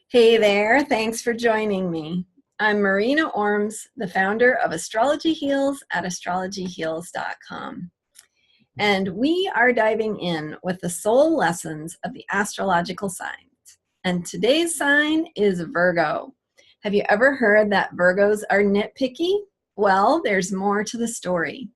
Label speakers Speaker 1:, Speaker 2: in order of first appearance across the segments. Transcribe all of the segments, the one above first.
Speaker 1: Hey there, thanks for joining me. I'm Marina Orms, the founder of Astrology Heals at astrologyheals.com. And we are diving in with the soul lessons of the astrological signs. And today's sign is Virgo. Have you ever heard that Virgos are nitpicky? Well, there's more to the story.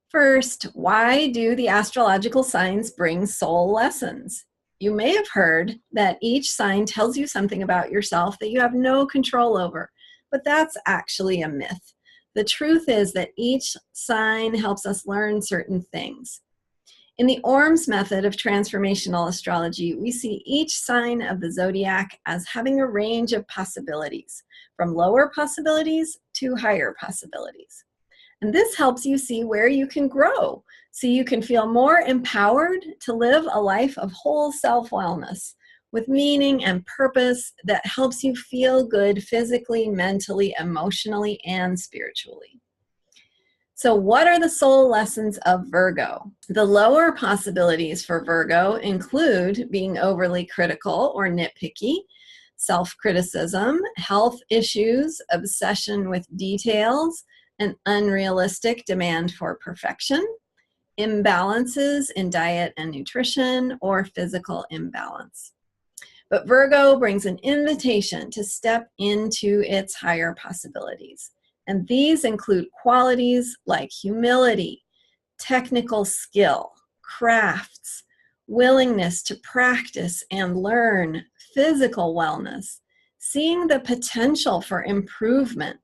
Speaker 1: First, why do the astrological signs bring soul lessons? You may have heard that each sign tells you something about yourself that you have no control over, but that's actually a myth. The truth is that each sign helps us learn certain things. In the Orms method of transformational astrology, we see each sign of the zodiac as having a range of possibilities, from lower possibilities to higher possibilities. And this helps you see where you can grow, so you can feel more empowered to live a life of whole self-wellness with meaning and purpose that helps you feel good physically, mentally, emotionally, and spiritually. So what are the soul lessons of Virgo? The lower possibilities for Virgo include being overly critical or nitpicky, self-criticism, health issues, obsession with details, an unrealistic demand for perfection, imbalances in diet and nutrition, or physical imbalance. But Virgo brings an invitation to step into its higher possibilities. And these include qualities like humility, technical skill, crafts, willingness to practice and learn, physical wellness, seeing the potential for improvement,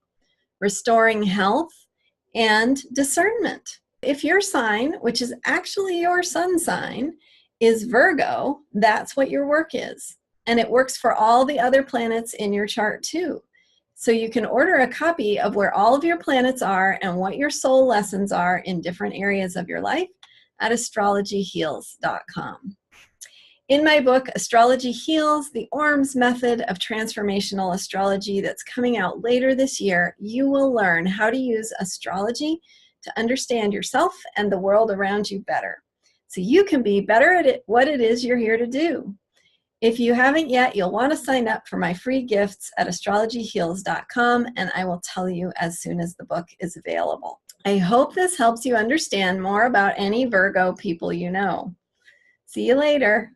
Speaker 1: restoring health, and discernment. If your sign, which is actually your sun sign, is Virgo, that's what your work is. And it works for all the other planets in your chart too. So you can order a copy of where all of your planets are and what your soul lessons are in different areas of your life at astrologyheals.com. In my book, Astrology Heals, the Orms Method of Transformational Astrology that's coming out later this year, you will learn how to use astrology to understand yourself and the world around you better, so you can be better at what it is you're here to do. If you haven't yet, you'll want to sign up for my free gifts at astrologyheals.com, and I will tell you as soon as the book is available. I hope this helps you understand more about any Virgo people you know. See you later.